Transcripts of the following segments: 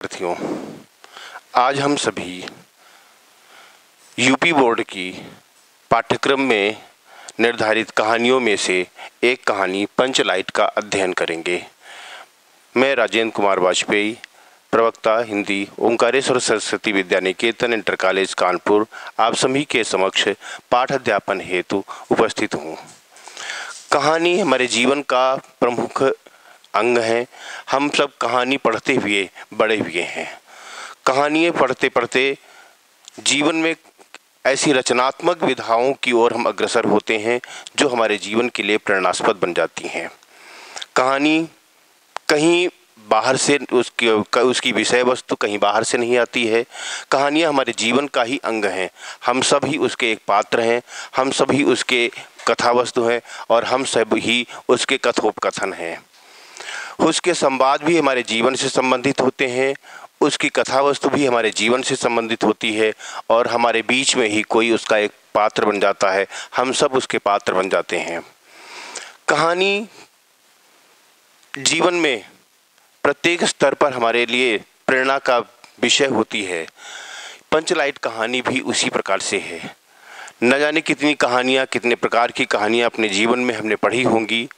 विद्यार्थियों, आज हम सभी यूपी बोर्ड की पाठ्यक्रम में निर्धारित कहानियों में से एक कहानी पंचलाइट का अध्ययन करेंगे। मैं राजेंद्र कुमार वाजपेयी, प्रवक्ता हिंदी, ओंकारेश्वर सरस्वती विद्या निकेतन इंटर कॉलेज कानपुर, आप सभी के समक्ष पाठ अध्यापन हेतु उपस्थित हूँ। कहानी हमारे जीवन का प्रमुख अंग है। हम सब कहानी पढ़ते हुए बड़े हुए हैं। कहानियाँ पढ़ते पढ़ते जीवन में ऐसी रचनात्मक विधाओं की ओर हम अग्रसर होते हैं जो हमारे जीवन के लिए प्रेरणास्पद बन जाती हैं। कहानी कहीं बाहर से उसकी विषय वस्तु कहीं बाहर से नहीं आती है। कहानियाँ हमारे जीवन का ही अंग हैं। हम सभी उसके एक पात्र हैं, हम सभी उसके कथा वस्तु हैं और हम सभी उसके कथोपकथन हैं। उसके संवाद भी हमारे जीवन से संबंधित होते हैं, उसकी कथा वस्तु भी हमारे जीवन से संबंधित होती है और हमारे बीच में ही कोई उसका एक पात्र बन जाता है। हम सब उसके पात्र बन जाते हैं। कहानी जीवन में प्रत्येक स्तर पर हमारे लिए प्रेरणा का विषय होती है। पंचलाइट कहानी भी उसी प्रकार से है। न जाने कितनी कहानियाँ, कितने प्रकार की कहानियाँ अपने जीवन में हमने पढ़ी होंगी।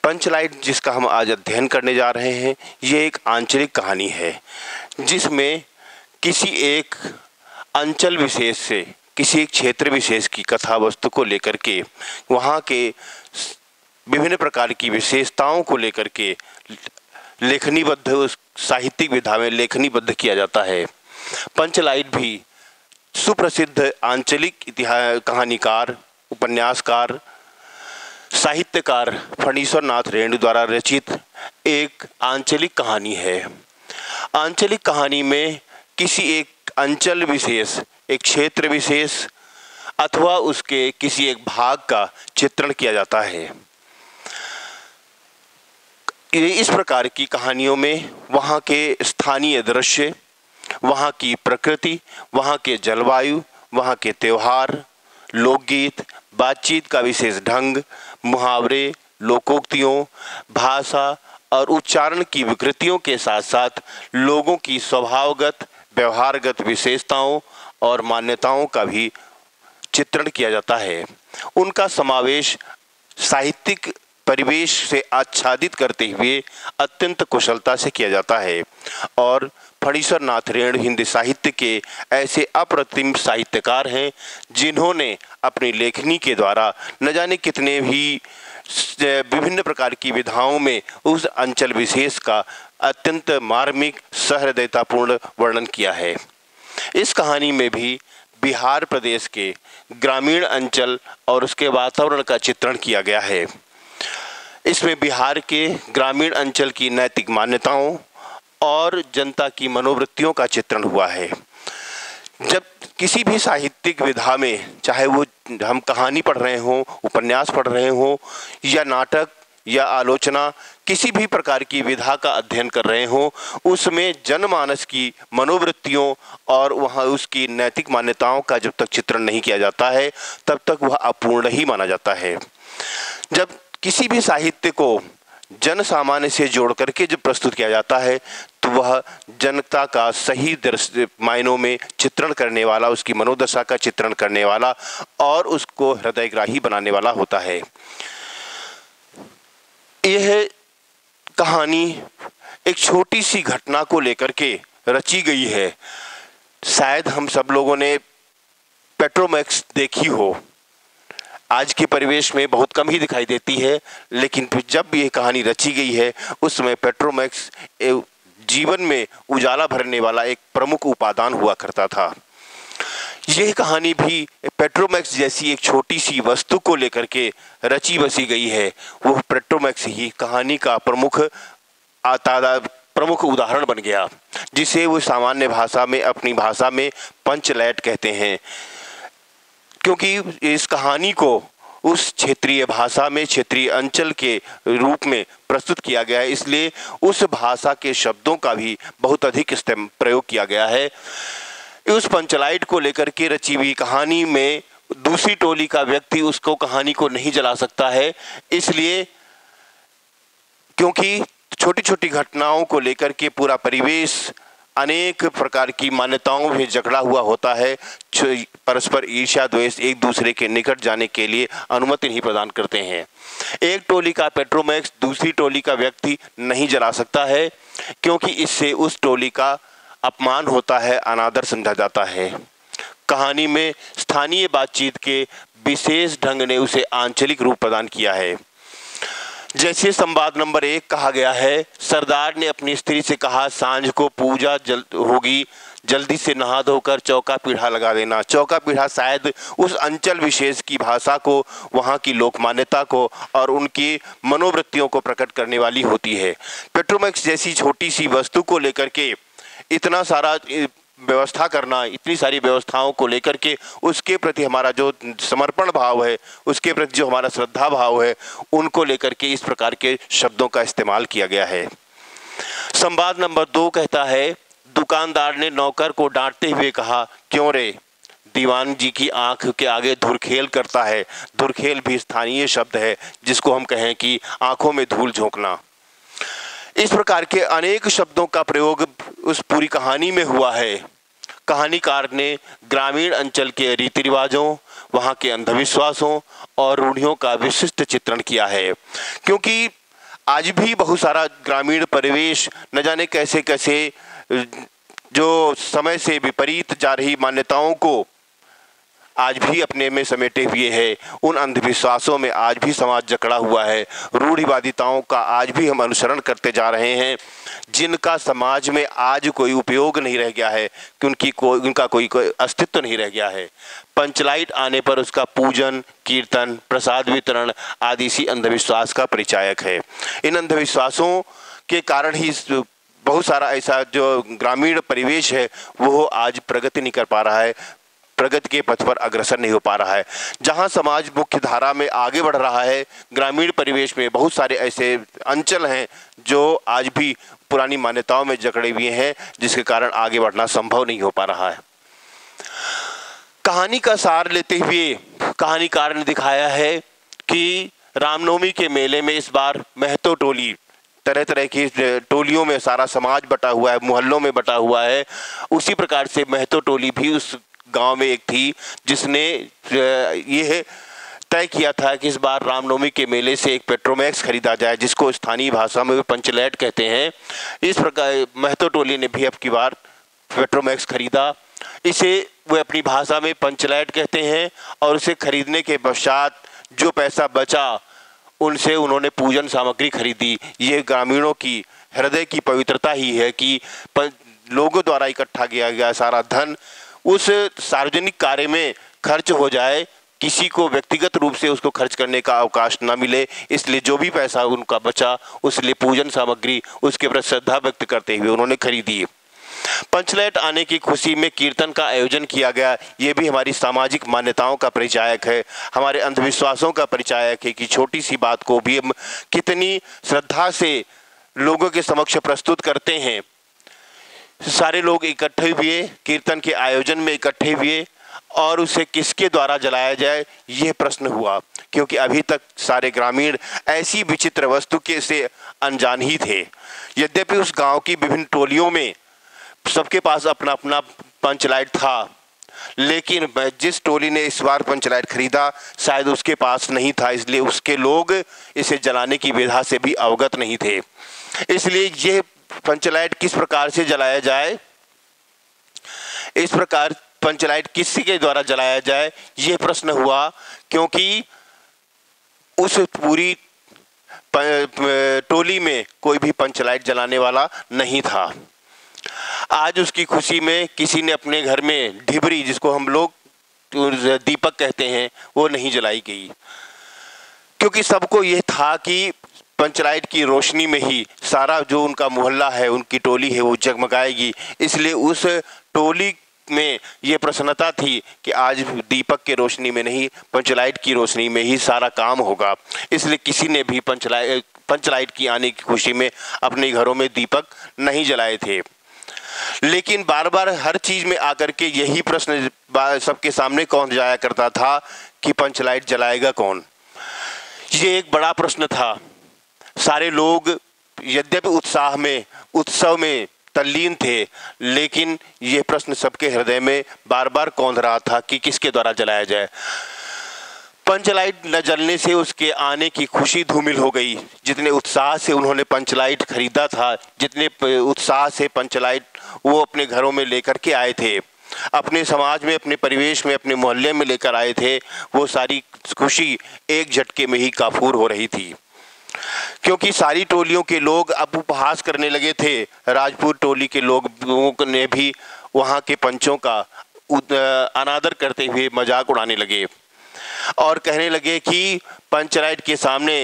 पंचलाइट जिसका हम आज अध्ययन करने जा रहे हैं, ये एक आंचलिक कहानी है जिसमें किसी एक अंचल विशेष से, किसी एक क्षेत्र विशेष की कथा वस्तु को लेकर के, वहाँ के विभिन्न प्रकार की विशेषताओं को लेकर के लेखनीबद्ध, उस साहित्यिक विधा में लेखनीबद्ध किया जाता है। पंचलाइट भी सुप्रसिद्ध आंचलिक इतिहास कहानीकार, उपन्यासकार, साहित्यकार फणीश्वर नाथ रेणु द्वारा रचित एक आंचलिक कहानी है। आंचलिक कहानी में किसी एक अंचल विशेष, एक क्षेत्र विशेष अथवा उसके किसी एक भाग का चित्रण किया जाता है। इस प्रकार की कहानियों में वहाँ के स्थानीय दृश्य, वहाँ की प्रकृति, वहाँ के जलवायु, वहाँ के त्योहार, लोकगीत, बातचीत का विशेष ढंग, मुहावरे, लोकोक्तियों, भाषा और उच्चारण की विकृतियों के साथ साथ लोगों की स्वभावगत, व्यवहारगत विशेषताओं और मान्यताओं का भी चित्रण किया जाता है। उनका समावेश साहित्यिक परिवेश से आच्छादित करते हुए अत्यंत कुशलता से किया जाता है और फणीश्वर नाथ रेणु हिंदी साहित्य के ऐसे अप्रतिम साहित्यकार हैं जिन्होंने अपनी लेखनी के द्वारा न जाने कितने भी विभिन्न प्रकार की विधाओं में उस अंचल विशेष का अत्यंत मार्मिक, सहृदयतापूर्ण वर्णन किया है। इस कहानी में भी बिहार प्रदेश के ग्रामीण अंचल और उसके वातावरण का चित्रण किया गया है। इसमें बिहार के ग्रामीण अंचल की नैतिक मान्यताओं और जनता की मनोवृत्तियों का चित्रण हुआ है। जब किसी भी साहित्यिक विधा में, चाहे वो हम कहानी पढ़ रहे हों, उपन्यास पढ़ रहे हों या नाटक या आलोचना, किसी भी प्रकार की विधा का अध्ययन कर रहे हों, उसमें जनमानस की मनोवृत्तियों और वहाँ उसकी नैतिक मान्यताओं का जब तक चित्रण नहीं किया जाता है तब तक वह अपूर्ण ही माना जाता है। जब किसी भी साहित्य को जन सामान्य से जोड़ करके जब प्रस्तुत किया जाता है तो वह जनता का सही मायनों में चित्रण करने वाला, उसकी मनोदशा का चित्रण करने वाला और उसको हृदयग्राही बनाने वाला होता है। यह कहानी एक छोटी सी घटना को लेकर के रची गई है। शायद हम सब लोगों ने पेट्रोमैक्स देखी हो। आज के परिवेश में बहुत कम ही दिखाई देती है, लेकिन जब ये कहानी रची गई है उस समय पेट्रोमैक्स जीवन में उजाला भरने वाला एक प्रमुख उपादान हुआ करता था। यह कहानी भी पेट्रोमैक्स जैसी एक छोटी सी वस्तु को लेकर के रची बसी गई है। वो पेट्रोमैक्स ही कहानी का प्रमुख उदाहरण बन गया, जिसे वो सामान्य भाषा में, अपनी भाषा में पंचलाइट कहते हैं, क्योंकि इस कहानी को उस क्षेत्रीय भाषा में, क्षेत्रीय अंचल के रूप में प्रस्तुत किया गया है, इसलिए उस भाषा के शब्दों का भी बहुत अधिक प्रयोग किया गया है। उस पंचलाइट को लेकर के रची हुई कहानी में दूसरी टोली का व्यक्ति उसको कहानी को नहीं जला सकता है, इसलिए क्योंकि छोटी छोटी घटनाओं को लेकर के पूरा परिवेश अनेक प्रकार की मान्यताओं में जकड़ा हुआ होता है। परस्पर ईर्ष्या द्वेष एक दूसरे के निकट जाने के लिए अनुमति नहीं प्रदान करते हैं। एक टोली का पेट्रोमैक्स दूसरी टोली का व्यक्ति नहीं जला सकता है, क्योंकि इससे उस टोली का अपमान होता है, अनादर समझा जाता है। कहानी में स्थानीय बातचीत के विशेष ढंग ने उसे आंचलिक रूप प्रदान किया है। जैसे संवाद नंबर 1 कहा गया है, सरदार ने अपनी स्त्री से कहा, सांझ को पूजा होगी, जल्दी से नहा धोकर चौका पीढ़ा लगा देना। चौका पीढ़ा शायद उस अंचल विशेष की भाषा को, वहाँ की लोक मान्यता को और उनकी मनोवृत्तियों को प्रकट करने वाली होती है। पेट्रोमैक्स जैसी छोटी सी वस्तु को लेकर के इतना सारा व्यवस्था करना, इतनी सारी व्यवस्थाओं को लेकर के उसके प्रति हमारा जो समर्पण भाव है, उसके प्रति जो हमारा श्रद्धा भाव है, उनको लेकर के इस प्रकार के शब्दों का इस्तेमाल किया गया है। संवाद नंबर 2 कहता है, दुकानदार ने नौकर को डांटते हुए कहा, क्यों रे, दीवान जी की आंख के आगे धुरखेल करता है। धुरखेल भी स्थानीय शब्द है, जिसको हम कहें कि आंखों में धूल झोंकना। इस प्रकार के अनेक शब्दों का प्रयोग उस पूरी कहानी में हुआ है। कहानीकार ने ग्रामीण अंचल के रीति रिवाजों, वहाँ के अंधविश्वासों और रूढ़ियों का विशिष्ट चित्रण किया है, क्योंकि आज भी बहुत सारा ग्रामीण परिवेश न जाने कैसे कैसे जो समय से विपरीत जा रही मान्यताओं को आज भी अपने में समेटे हुए है। उन अंधविश्वासों में आज भी समाज जकड़ा हुआ है। रूढ़िवादिताओं का आज भी हम अनुसरण करते जा रहे हैं, जिनका समाज में आज कोई उपयोग नहीं रह गया है, कि उनका कोई अस्तित्व नहीं रह गया है। पंचलाइट आने पर उसका पूजन, कीर्तन, प्रसाद वितरण आदि इसी अंधविश्वास का परिचायक है। इन अंधविश्वासों के कारण ही बहुत सारा ऐसा जो ग्रामीण परिवेश है वो आज प्रगति नहीं कर पा रहा है, प्रगति के पथ पर अग्रसर नहीं हो पा रहा है। जहां समाज मुख्य धारा में आगे बढ़ रहा है, ग्रामीण परिवेश में बहुत सारे ऐसे अंचल हैं जो आज भी पुरानी मान्यताओं में जकड़े हुए हैं, जिसके कारण आगे बढ़ना संभव नहीं हो पा रहा है। कहानी का सार लेते हुए कहानीकार ने दिखाया है कि रामनवमी के मेले में इस बार महतो टोली, तरह तरह की टोलियों में सारा समाज बटा हुआ है, मोहल्लों में बटा हुआ है। उसी प्रकार से महतो टोली भी उस गांव में एक थी, जिसने यह तय किया था कि इस बार रामनवमी के मेले से एक पेट्रोमैक्स खरीदा जाए, जिसको स्थानीय भाषा में पंचलैट कहते हैं। इस प्रकार महतो टोली ने भी अब की बार पेट्रोमैक्स खरीदा। इसे वे अपनी भाषा में पंचलैट कहते हैं, और उसे खरीदने के पश्चात जो पैसा बचा उनसे उन्होंने पूजन सामग्री खरीदी। ये ग्रामीणों की हृदय की पवित्रता ही है कि लोगों द्वारा इकट्ठा किया गया सारा धन उस सार्वजनिक कार्य में खर्च हो जाए, किसी को व्यक्तिगत रूप से उसको खर्च करने का अवकाश न मिले। इसलिए जो भी पैसा उनका बचा उसलिए पूजन सामग्री उसके प्रति श्रद्धा व्यक्त करते हुए उन्होंने खरीदी। पंचलैट आने की खुशी में कीर्तन का आयोजन किया गया। ये भी हमारी सामाजिक मान्यताओं का परिचायक है, हमारे अंधविश्वासों का परिचायक है कि छोटी सी बात को भी हम कितनी श्रद्धा से लोगों के समक्ष प्रस्तुत करते हैं। सारे लोग इकट्ठे हुए, कीर्तन के आयोजन में इकट्ठे हुए, और उसे किसके द्वारा जलाया जाए यह प्रश्न हुआ, क्योंकि अभी तक सारे ग्रामीण ऐसी विचित्र वस्तु के से अनजान ही थे। यद्यपि उस गांव की विभिन्न टोलियों में सबके पास अपना अपना पंचलाइट था, लेकिन जिस टोली ने इस बार पंचलाइट खरीदा शायद उसके पास नहीं था, इसलिए उसके लोग इसे जलाने की विधा से भी अवगत नहीं थे। इसलिए यह पंचलाइट किस प्रकार से जलाया जाए, इस प्रकार पंचलाइट किसी के द्वारा जलाया जाए यह प्रश्न हुआ, क्योंकि उस पूरी टोली में कोई भी पंचलाइट जलाने वाला नहीं था। आज उसकी खुशी में किसी ने अपने घर में ढिबरी, जिसको हम लोग दीपक कहते हैं, वो नहीं जलाई गई, क्योंकि सबको यह था कि पंचलाइट की रोशनी में ही सारा जो उनका मोहल्ला है, उनकी टोली है, वो जगमगाएगी। इसलिए उस टोली में ये प्रसन्नता थी कि आज दीपक के रोशनी में नहीं, पंचलाइट की रोशनी में ही सारा काम होगा। इसलिए किसी ने भी पंचलाइट की आने की खुशी में अपने घरों में दीपक नहीं जलाए थे। लेकिन बार बार हर चीज में आकर के यही प्रश्न सबके सामने कौन जाया करता था कि पंचलाइट जलाएगा कौन। ये एक बड़ा प्रश्न था। सारे लोग यद्यपि उत्सव में तल्लीन थे, लेकिन ये प्रश्न सबके हृदय में बार बार कौंध रहा था कि किसके द्वारा जलाया जाए। पंचलाइट न जलने से उसके आने की खुशी धूमिल हो गई। जितने उत्साह से उन्होंने पंचलाइट खरीदा था, जितने उत्साह से पंचलाइट वो अपने घरों में लेकर के आए थे, अपने समाज में, अपने परिवेश में, अपने मोहल्ले में लेकर आए थे, वो सारी खुशी एक झटके में ही काफूर हो रही थी। क्योंकि सारी टोलियों के लोग अब उपहास करने लगे थे। राजपूत टोली के लोगों ने भी वहाँ के पंचों का अनादर करते हुए मजाक उड़ाने लगे और कहने लगे कि पंचलाइट के सामने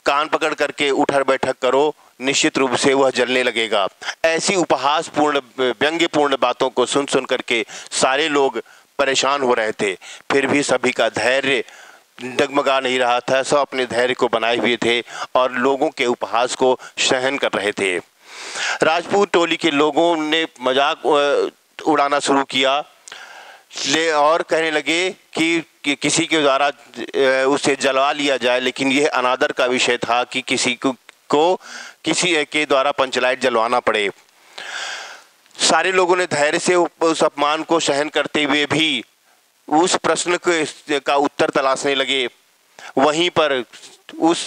कान पकड़ करके उठक बैठक करो, निश्चित रूप से वह जलने लगेगा। ऐसी उपहासपूर्ण, व्यंग्यपूर्ण बातों को सुन सुन करके सारे लोग परेशान हो रहे थे। फिर भी सभी का धैर्य डगमगा नहीं रहा था। सब अपने धैर्य को बनाए हुए थे और लोगों के उपहास को सहन कर रहे थे। राजपूत टोली के लोगों ने मजाक उड़ाना शुरू किया और कहने लगे कि किसी के द्वारा उसे जलवा लिया जाए, लेकिन यह अनादर का विषय था कि किसी के द्वारा पंचलाइट जलवाना पड़े। सारे लोगों ने धैर्य से उस अपमान को सहन करते हुए भी उस प्रश्न का उत्तर तलाशने लगे। वहीं पर उस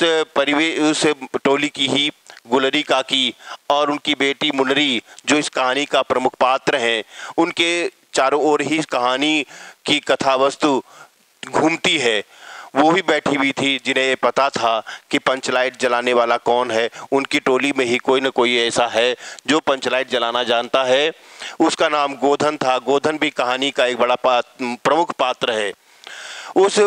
टोली की ही गुलरी काकी और उनकी बेटी मुनरी, जो इस कहानी का प्रमुख पात्र हैं, उनके चारों ओर ही इस कहानी की कथा वस्तु घूमती है। वो भी बैठी हुई थी, जिन्हें पता था कि पंचलाइट जलाने वाला कौन है। उनकी टोली में ही कोई न कोई ऐसा है जो पंचलाइट जलाना जानता है। उसका नाम गोधन था। गोधन भी कहानी का एक बड़ा प्रमुख पात्र है। उस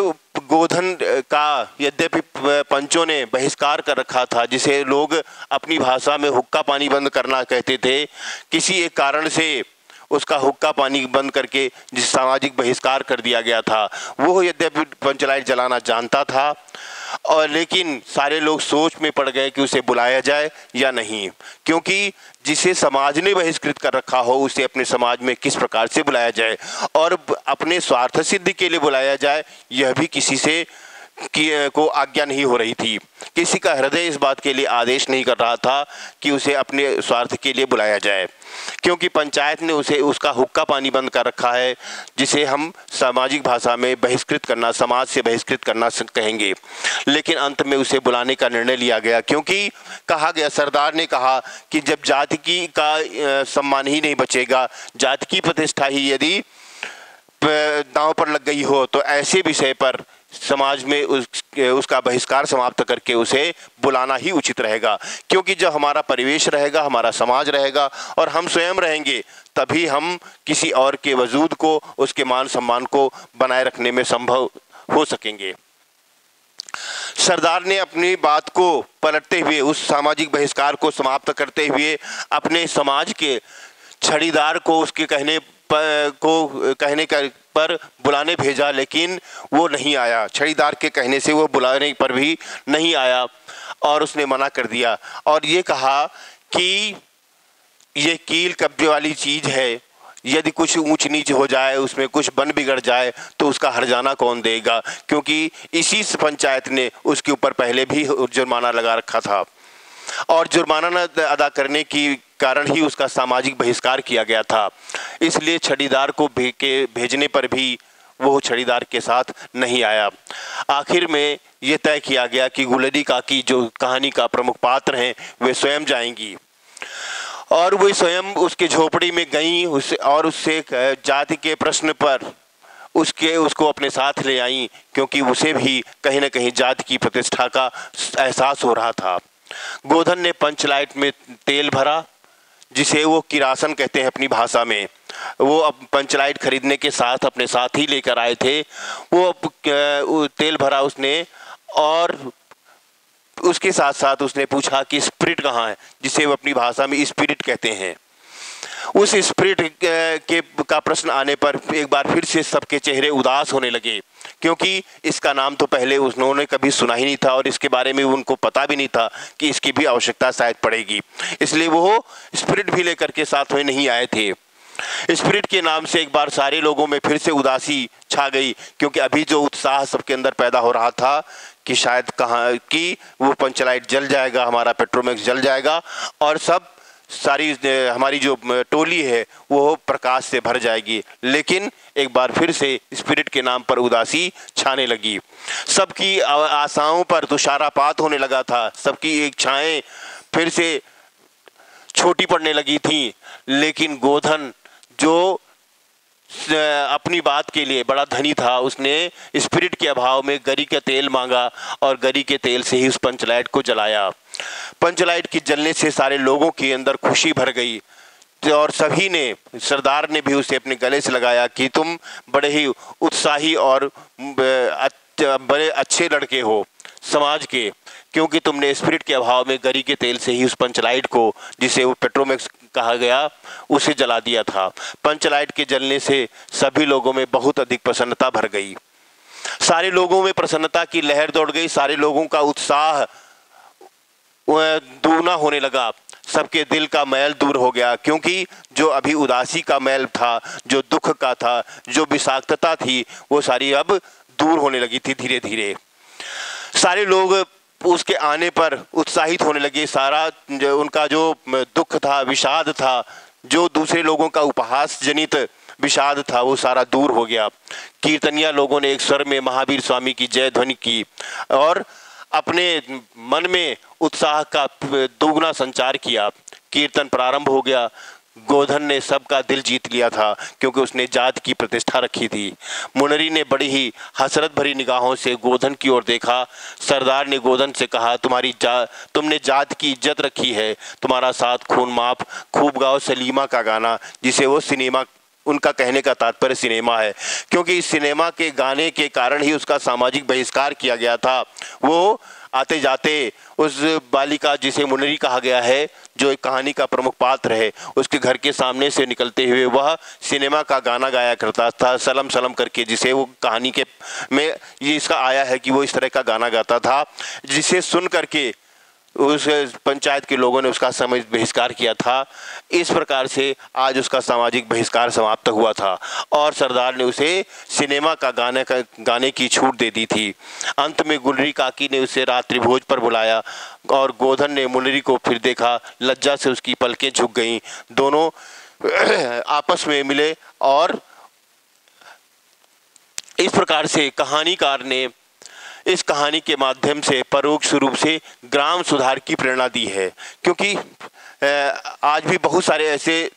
गोधन का यद्यपि पंचों ने बहिष्कार कर रखा था, जिसे लोग अपनी भाषा में हुक्का पानी बंद करना कहते थे, किसी एक कारण से उसका हुक्का पानी बंद करके जिस सामाजिक बहिष्कार कर दिया गया था, वो यद्यपि पंचलाइट जलाना जानता था, और लेकिन सारे लोग सोच में पड़ गए कि उसे बुलाया जाए या नहीं। क्योंकि जिसे समाज ने बहिष्कृत कर रखा हो, उसे अपने समाज में किस प्रकार से बुलाया जाए और अपने स्वार्थ सिद्धि के लिए बुलाया जाए, यह भी किसी से को आज्ञा नहीं हो रही थी। किसी का हृदय इस बात के लिए आदेश नहीं कर रहा था कि उसे अपने स्वार्थ के लिए बुलाया जाए, क्योंकि पंचायत ने उसे उसका हुक्का पानी बंद कर रखा है, जिसे हम सामाजिक भाषा में बहिष्कृत करना, समाज से बहिष्कृत करना कहेंगे। लेकिन अंत में उसे बुलाने का निर्णय लिया गया, क्योंकि कहा गया, सरदार ने कहा कि जब जाति की का सम्मान ही नहीं बचेगा, जाति की प्रतिष्ठा ही यदि दांव पर लग गई हो, तो ऐसे विषय पर समाज में उसका बहिष्कार समाप्त करके उसे बुलाना ही उचित रहेगा। क्योंकि जब हमारा परिवेश रहेगा, हमारा समाज रहेगा और हम स्वयं रहेंगे, तभी हम किसी और के वजूद को, उसके मान सम्मान को बनाए रखने में संभव हो सकेंगे। सरदार ने अपनी बात को पलटते हुए, उस सामाजिक बहिष्कार को समाप्त करते हुए, अपने समाज के छड़ीदार को उसके कहने पर बुलाने भेजा, लेकिन वो नहीं आया। छड़ीदार के कहने से वो बुलाने पर भी नहीं आया और उसने मना कर दिया और ये कहा कि ये कील कब्जे वाली चीज़ है, यदि कुछ ऊंच नीच हो जाए, उसमें कुछ बन बिगड़ जाए, तो उसका हर्जाना कौन देगा, क्योंकि इसी पंचायत ने उसके ऊपर पहले भी जुर्माना लगा रखा था और जुर्माना न अदा करने की कारण ही उसका सामाजिक बहिष्कार किया गया था। इसलिए छड़ीदार को भेजने पर भी वो छड़ीदार के साथ नहीं आया। आखिर में ये तय किया गया कि गुलरी काकी, जो कहानी का प्रमुख पात्र हैं, वे स्वयं जाएंगी और वे स्वयं उसके झोपड़ी में गईं और उससे जाति के प्रश्न पर उसको अपने साथ ले आईं, क्योंकि उसे भी कहीं न कहीं जाति की प्रतिष्ठा का एहसास हो रहा था। गोधन ने पंचलाइट में तेल भरा, जिसे वो किरासन कहते हैं अपनी भाषा में। वो अब पंचलाइट खरीदने के साथ अपने साथ ही लेकर आए थे। वो तेल भरा उसने और उसके साथ साथ उसने पूछा कि स्पिरिट कहाँ है, जिसे वो अपनी भाषा में स्पिरिट कहते हैं। उस स्पिरिट का प्रश्न आने पर एक बार फिर से सबके चेहरे उदास होने लगे, क्योंकि इसका नाम तो पहले उन्होंने कभी सुना ही नहीं था और इसके बारे में उनको पता भी नहीं था कि इसकी भी आवश्यकता शायद पड़ेगी। इसलिए वो स्पिरिट भी लेकर के साथ में नहीं आए थे। स्पिरिट के नाम से एक बार सारे लोगों में फिर से उदासी छा गई, क्योंकि अभी जो उत्साह सबके अंदर पैदा हो रहा था कि शायद कहाँ कि वो पंचलाइट जल जाएगा, हमारा पेट्रोमैक्स जल जाएगा और सारी हमारी जो टोली है वो प्रकाश से भर जाएगी। लेकिन एक बार फिर से स्पिरिट के नाम पर उदासी छाने लगी। सबकी आशाओं पर तुषारपात होने लगा था, सबकी इच्छाएं फिर से छोटी पड़ने लगी थी। लेकिन गोधन जो अपनी बात के लिए बड़ा धनी था, उसने स्पिरिट के अभाव में गरी का तेल मांगा और गरी के तेल से ही उस पंचलाइट को जलाया। पंचलाइट की जलने से सारे लोगों के अंदर खुशी भर गई और सभी ने, सरदार ने भी उसे अपने गले से लगाया कि तुम बड़े ही उत्साही और बड़े अच्छे लड़के हो समाज के, क्योंकि तुमने स्पिरिट के अभाव में गरी के तेल से ही उस पंचलाइट को, जिसे वो पेट्रोमैक्स कहा गया, उसे जला दिया था। पंचलाइट के जलने से सभी लोगों में बहुत अधिक प्रसन्नता भर गई। सारे लोगों में प्रसन्नता की लहर दौड़ गई। सारे लोगों का उत्साह दुगना होने लगा। सबके दिल का मैल दूर हो गया, क्योंकि जो अभी उदासी का मैल था, जो दुख का था, जो विषाक्तता थी, वो सारी अब दूर होने लगी थी धीरे धीरे। सारे लोग उसके आने पर उत्साहित होने लगे। सारा जो उनका जो दुख था, विषाद था, जो दूसरे लोगों का उपहास जनित विषाद था, वो सारा दूर हो गया। कीर्तनिया लोगों ने एक स्वर में महावीर स्वामी की जय ध्वनि की और अपने मन में उत्साह का दोगुना संचार किया। कीर्तन प्रारंभ हो गया। गोधन ने सबका दिल जीत लिया था, क्योंकि उसने जात की प्रतिष्ठा रखी थी। मुनरी ने बड़ी ही हसरत भरी निगाहों से गोधन की ओर देखा। सरदार ने गोधन से कहा, तुमने जात की इज्जत रखी है, तुम्हारा साथ खून माफ, खूब गाओ सलीमा का गाना, जिसे वो सिनेमा, उनका कहने का तात्पर्य सिनेमा है, क्योंकि इस सिनेमा के गाने के कारण ही उसका सामाजिक बहिष्कार किया गया था। वो आते जाते उस बालिका, जिसे मुनरी कहा गया है, जो एक कहानी का प्रमुख पात्र है, उसके घर के सामने से निकलते हुए वह सिनेमा का गाना गाया करता था, सलम सलम करके, जिसे वो कहानी के में ये इसका आया है कि वो इस तरह का गाना गाता था, जिसे सुन करके उस पंचायत के लोगों ने उसका सामाजिक बहिष्कार किया था। इस प्रकार से आज उसका सामाजिक बहिष्कार समाप्त हुआ था और सरदार ने उसे सिनेमा का गाने की छूट दे दी थी। अंत में गुलरी काकी ने उसे रात्रि भोज पर बुलाया और गोधन ने मुनरी को फिर देखा। लज्जा से उसकी पलकें झुक गईं। दोनों आपस में मिले और इस प्रकार से कहानीकार ने इस कहानी के माध्यम से परोक्ष रूप से ग्राम सुधार की प्रेरणा दी है, क्योंकि आज भी बहुत सारे ऐसे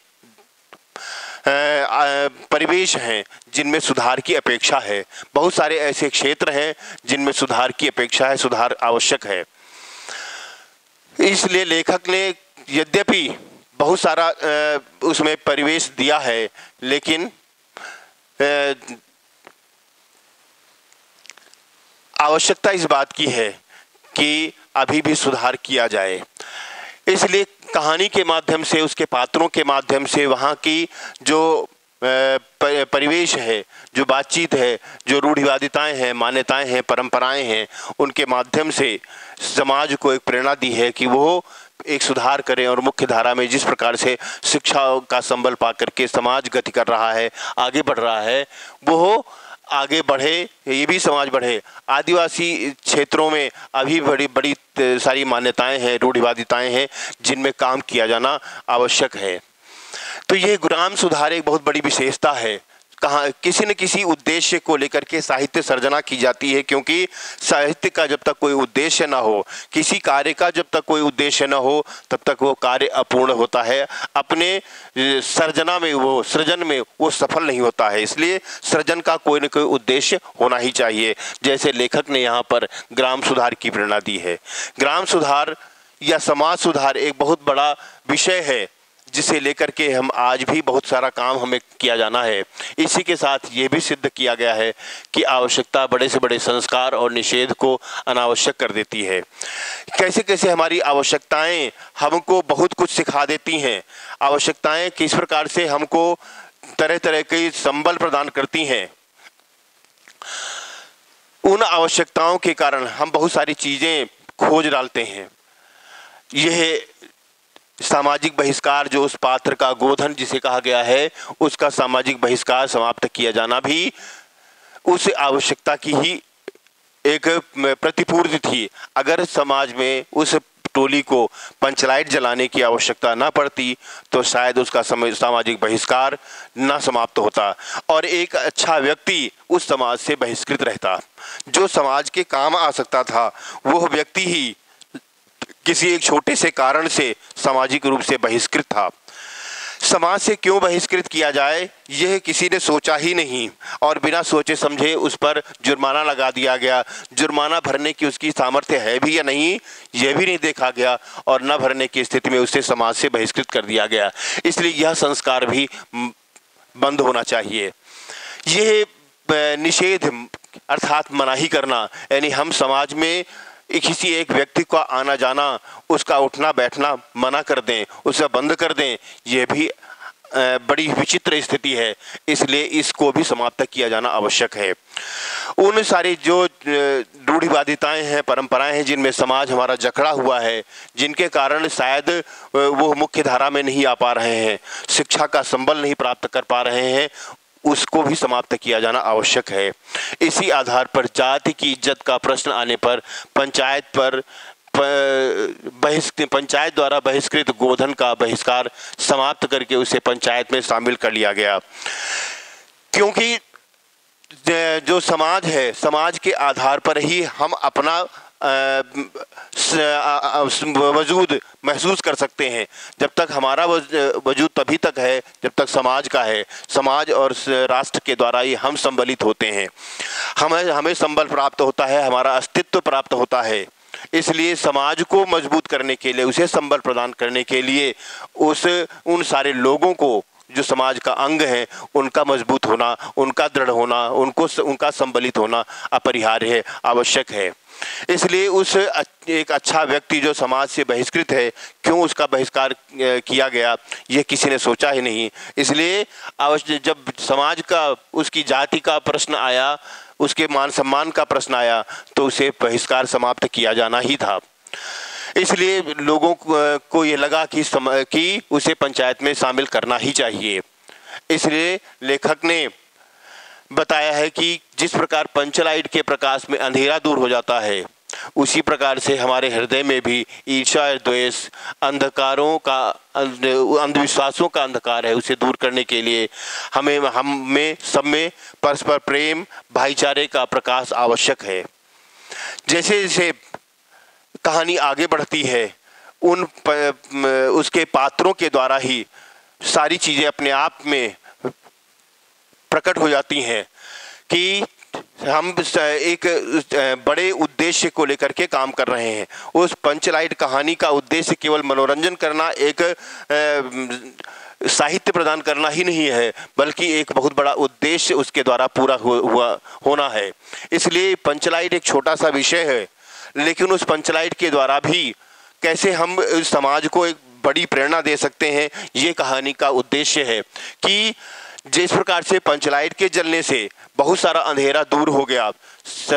परिवेश हैं जिनमें सुधार की अपेक्षा है। बहुत सारे ऐसे क्षेत्र हैं जिनमें सुधार की अपेक्षा है, सुधार आवश्यक है। इसलिए लेखक ने यद्यपि बहुत सारा उसमें परिवेश दिया है, लेकिन आवश्यकता इस बात की है कि अभी भी सुधार किया जाए। इसलिए कहानी के माध्यम से, उसके पात्रों के माध्यम से, वहाँ की जो परिवेश है, जो बातचीत है, जो रूढ़िवादिताएं हैं, मान्यताएं हैं, परंपराएं हैं, उनके माध्यम से समाज को एक प्रेरणा दी है कि वो एक सुधार करें और मुख्य धारा में जिस प्रकार से शिक्षा का संबल पा करके समाज गति कर रहा है, आगे बढ़ रहा है, वो आगे बढ़े, ये भी समाज बढ़े। आदिवासी क्षेत्रों में अभी बड़ी बड़ी सारी मान्यताएं हैं, रूढ़िवादिताएं हैं, जिनमें काम किया जाना आवश्यक है। तो ये ग्राम सुधार एक बहुत बड़ी विशेषता है। कहाँ किसी न किसी उद्देश्य को लेकर के साहित्य सर्जना की जाती है, क्योंकि साहित्य का जब तक कोई उद्देश्य ना हो, किसी कार्य का जब तक कोई उद्देश्य ना हो, तब तक वो कार्य अपूर्ण होता है। अपने सर्जना में, वो सृजन में वो सफल नहीं होता है। इसलिए सृजन का कोई न कोई उद्देश्य होना ही चाहिए। जैसे लेखक ने यहाँ पर ग्राम सुधार की प्रेरणा दी है। ग्राम सुधार या समाज सुधार एक बहुत बड़ा विषय है, जिसे लेकर के हम आज भी बहुत सारा काम हमें किया जाना है। इसी के साथ ये भी सिद्ध किया गया है कि आवश्यकता बड़े से बड़े संस्कार और निषेध को अनावश्यक कर देती है। कैसे कैसे हमारी आवश्यकताएं हमको बहुत कुछ सिखा देती हैं। आवश्यकताएं किस प्रकार से हमको तरह तरह के संबल प्रदान करती हैं। उन आवश्यकताओं के कारण हम बहुत सारी चीज़ें खोज डालते हैं। यह सामाजिक बहिष्कार, जो उस पात्र का, गोधन जिसे कहा गया है, उसका सामाजिक बहिष्कार समाप्त किया जाना भी उस आवश्यकता की ही एक प्रतिपूर्ति थी। अगर समाज में उस टोली को पंचलाइट जलाने की आवश्यकता न पड़ती तो शायद उसका सामाजिक बहिष्कार न समाप्त होता और एक अच्छा व्यक्ति उस समाज से बहिष्कृत रहता। जो समाज के काम आ सकता था वह व्यक्ति ही किसी एक छोटे से कारण से सामाजिक रूप से बहिष्कृत था। समाज से क्यों बहिष्कृत किया जाए यह किसी ने सोचा ही नहीं और बिना सोचे समझे उस पर जुर्माना लगा दिया गया। जुर्माना भरने की उसकी सामर्थ्य है भी या नहीं यह भी नहीं देखा गया और न भरने की स्थिति में उसे समाज से बहिष्कृत कर दिया गया। इसलिए यह संस्कार भी बंद होना चाहिए। यह निषेध अर्थात मनाही करना, यानी हम समाज में किसी एक व्यक्ति का आना जाना, उसका उठना बैठना मना कर दें, उसे बंद कर दें, यह भी बड़ी विचित्र स्थिति है। इसलिए इसको भी समाप्त किया जाना आवश्यक है। उन सारी जो रूढ़िवादिताएं हैं, परंपराएं हैं जिनमें समाज हमारा जकड़ा हुआ है, जिनके कारण शायद वो मुख्य धारा में नहीं आ पा रहे हैं, शिक्षा का संबल नहीं प्राप्त कर पा रहे हैं, उसको भी समाप्त किया जाना आवश्यक है। इसी आधार पर जाति की इज्जत का प्रश्न आने पर पंचायत द्वारा बहिष्कृत गोधन का बहिष्कार समाप्त करके उसे पंचायत में शामिल कर लिया गया। क्योंकि जो समाज है, समाज के आधार पर ही हम अपना वजूद महसूस कर सकते हैं। जब तक हमारा वजूद तभी तक है जब तक समाज का है। समाज और राष्ट्र के द्वारा ही हम संबलित होते हैं, हमें संबल प्राप्त होता है, हमारा अस्तित्व प्राप्त होता है। इसलिए समाज को मजबूत करने के लिए, उसे संबल प्रदान करने के लिए उन सारे लोगों को जो समाज का अंग है उनका मजबूत होना, उनका दृढ़ होना, उनका संबलित होना अपरिहार्य है, आवश्यक है। इसलिए एक अच्छा व्यक्ति जो समाज से बहिष्कृत है, क्यों उसका बहिष्कार किया गया यह किसी ने सोचा ही नहीं। इसलिए जब समाज का, उसकी जाति का प्रश्न आया, उसके मान सम्मान का प्रश्न आया तो उसे बहिष्कार समाप्त किया जाना ही था। इसलिए लोगों को ये लगा कि उसे पंचायत में शामिल करना ही चाहिए। इसलिए लेखक ने बताया है कि जिस प्रकार पंचलाइट के प्रकाश में अंधेरा दूर हो जाता है, उसी प्रकार से हमारे हृदय में भी ईर्ष्या, द्वेष, अंधविश्वासों का अंधकार है, उसे दूर करने के लिए हमें सब में परस्पर प्रेम, भाईचारे का प्रकाश आवश्यक है। जैसे जैसे कहानी आगे बढ़ती है, उसके पात्रों के द्वारा ही सारी चीजें अपने आप में प्रकट हो जाती हैं कि हम एक बड़े उद्देश्य को लेकर के काम कर रहे हैं। उस पंचलाइट कहानी का उद्देश्य केवल मनोरंजन करना, एक साहित्य प्रदान करना ही नहीं है, बल्कि एक बहुत बड़ा उद्देश्य उसके द्वारा पूरा होना है। इसलिए पंचलाइट एक छोटा सा विषय है, लेकिन उस पंचलाइट के द्वारा भी कैसे हम समाज को एक बड़ी प्रेरणा दे सकते हैं, ये कहानी का उद्देश्य है। कि जिस प्रकार से पंचलाइट के जलने से बहुत सारा अंधेरा दूर हो गया,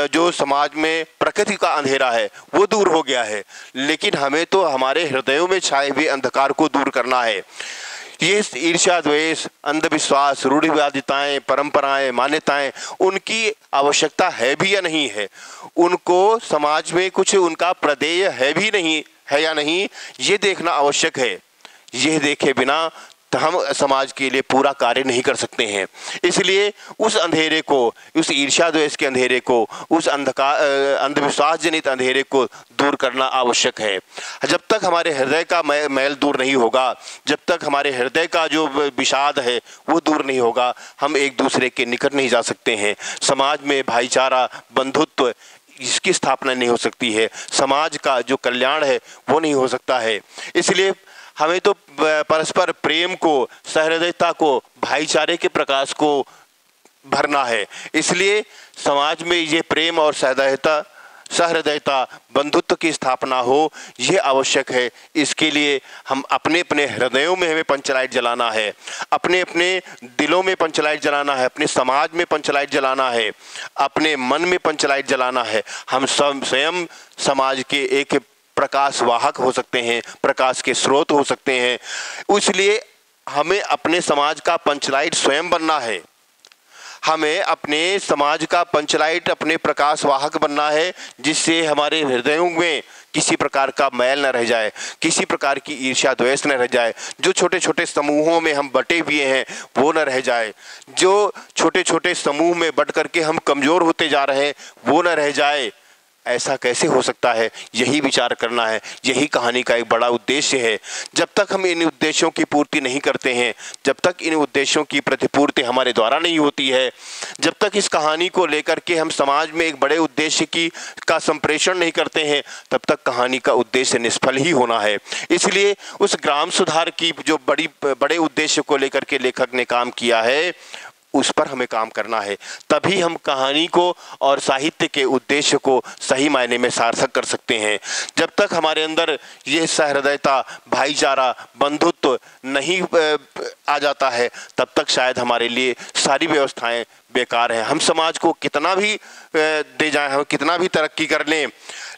जो समाज में प्रकृति का अंधेरा है वो दूर हो गया है, लेकिन हमें तो हमारे हृदयों में छाए हुए अंधकार को दूर करना है। ये ईर्ष्या, द्वेष, अंधविश्वास, रूढ़िवादिताएं, परंपराएं, मान्यताएं, उनकी आवश्यकता है भी या नहीं है, उनको समाज में कुछ उनका प्रदेय है भी नहीं है या नहीं, ये देखना आवश्यक है। यह देखे बिना तो हम समाज के लिए पूरा कार्य नहीं कर सकते हैं। इसलिए उस अंधेरे को, उस ईर्ष्या द्वेष के अंधेरे को, उस अंधविश्वास जनित अंधेरे को दूर करना आवश्यक है। जब तक हमारे हृदय का मैल दूर नहीं होगा, जब तक हमारे हृदय का जो विषाद है वो दूर नहीं होगा, हम एक दूसरे के निकट नहीं जा सकते हैं। समाज में भाईचारा, बंधुत्व, इसकी स्थापना नहीं हो सकती है। समाज का जो कल्याण है वो नहीं हो सकता है। इसलिए हमें तो परस्पर प्रेम को, सहृदयता को, भाईचारे के प्रकाश को भरना है। इसलिए समाज में ये प्रेम और सहृदयता, बंधुत्व की स्थापना हो, ये आवश्यक है। इसके लिए हम अपने अपने हृदयों में हमें पंचलाइट जलाना है, अपने अपने दिलों में पंचलाइट जलाना है, अपने समाज में पंचलाइट जलाना है, अपने मन में पंचलाइट जलाना है। हम स्वयं समाज के एक प्रकाश वाहक हो सकते हैं, प्रकाश के स्रोत हो सकते हैं। इसलिए हमें अपने समाज का पंचलाइट स्वयं बनना है। हमें अपने समाज का पंचलाइट, अपने प्रकाश वाहक बनना है, जिससे हमारे हृदयों में किसी प्रकार का मैल न रह जाए, किसी प्रकार की ईर्ष्या द्वेष न रह जाए, जो छोटे छोटे समूहों में हम बटे हुए हैं वो न रह जाए, जो छोटे छोटे समूह में बट करके हम कमज़ोर होते जा रहे हैं वो न रह जाए। ऐसा कैसे हो सकता है, यही विचार करना है। यही कहानी का एक बड़ा उद्देश्य है। जब तक हम इन उद्देश्यों की पूर्ति नहीं करते हैं, जब तक इन उद्देश्यों की प्रतिपूर्ति हमारे द्वारा नहीं होती है, जब तक इस कहानी को लेकर के हम समाज में एक बड़े उद्देश्य का संप्रेषण नहीं करते हैं, तब तक कहानी का उद्देश्य निष्फल ही होना है। इसलिए उस ग्राम सुधार की जो बड़े उद्देश्य को लेकर के लेखक ने काम किया है, उस पर हमें काम करना है। तभी हम कहानी को और साहित्य के उद्देश्य को सही मायने में सार्थक कर सकते हैं। जब तक हमारे अंदर ये सहृदयता, भाईचारा, बंधुत्व नहीं आ जाता है, तब तक शायद हमारे लिए सारी व्यवस्थाएं बेकार हैं। हम समाज को कितना भी दे जाएं, हम कितना भी तरक्की कर लें,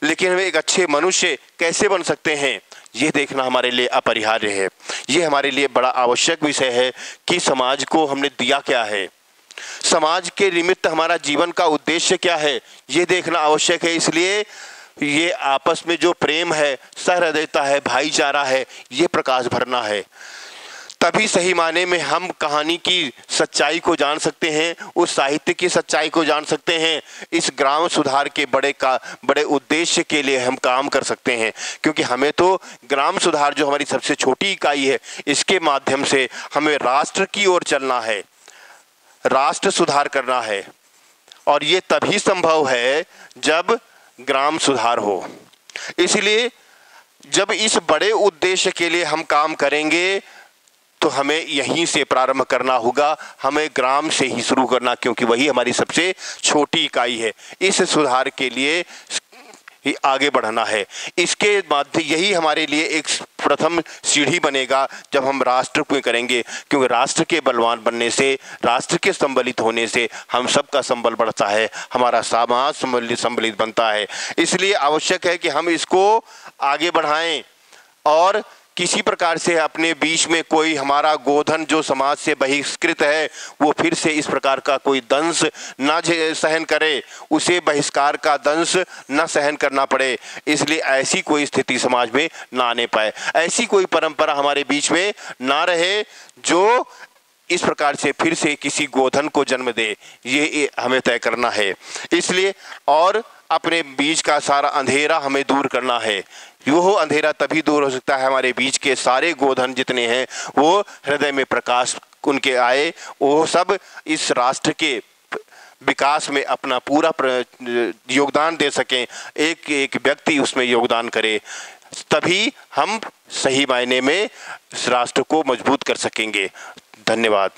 लेकिन हम एक अच्छे मनुष्य कैसे बन सकते हैं, ये देखना हमारे लिए अपरिहार्य है। ये हमारे लिए बड़ा आवश्यक विषय है कि समाज को हमने दिया क्या है, समाज के निमित्त हमारा जीवन का उद्देश्य क्या है, ये देखना आवश्यक है। इसलिए ये आपस में जो प्रेम है, सहृदयता है, भाईचारा है, ये प्रकाश भरना है। तभी सही माने में हम कहानी की सच्चाई को जान सकते हैं, उस साहित्य की सच्चाई को जान सकते हैं। इस ग्राम सुधार के बड़े उद्देश्य के लिए हम काम कर सकते हैं, क्योंकि हमें तो ग्राम सुधार जो हमारी सबसे छोटी इकाई है, इसके माध्यम से हमें राष्ट्र की ओर चलना है, राष्ट्र सुधार करना है। और ये तभी संभव है जब ग्राम सुधार हो। इसलिए जब इस बड़े उद्देश्य के लिए हम काम करेंगे तो हमें यहीं से प्रारंभ करना होगा, हमें ग्राम से ही शुरू करना, क्योंकि वही हमारी सबसे छोटी इकाई है। इस सुधार के लिए ही आगे बढ़ना है। इसके माध्यम यही हमारे लिए एक प्रथम सीढ़ी बनेगा जब हम राष्ट्र को करेंगे, क्योंकि राष्ट्र के बलवान बनने से, राष्ट्र के संबलित होने से हम सबका संबल बढ़ता है, हमारा समाज संबलित बनता है। इसलिए आवश्यक है कि हम इसको आगे बढ़ाएं और किसी प्रकार से अपने बीच में कोई हमारा गोधन जो समाज से बहिष्कृत है, वो फिर से इस प्रकार का कोई दंश ना सहन करे, उसे बहिष्कार का दंश ना सहन करना पड़े। इसलिए ऐसी कोई स्थिति समाज में ना आने पाए, ऐसी कोई परंपरा हमारे बीच में ना रहे जो इस प्रकार से फिर से किसी गोधन को जन्म दे। ये हमें तय करना है। इसलिए और अपने बीच का सारा अंधेरा हमें दूर करना है। वो अंधेरा तभी दूर हो सकता है, हमारे बीच के सारे गोधन जितने हैं वो हृदय में प्रकाश उनके आए, वो सब इस राष्ट्र के विकास में अपना पूरा योगदान दे सकें, एक एक व्यक्ति उसमें योगदान करे, तभी हम सही मायने में इस राष्ट्र को मजबूत कर सकेंगे। धन्यवाद।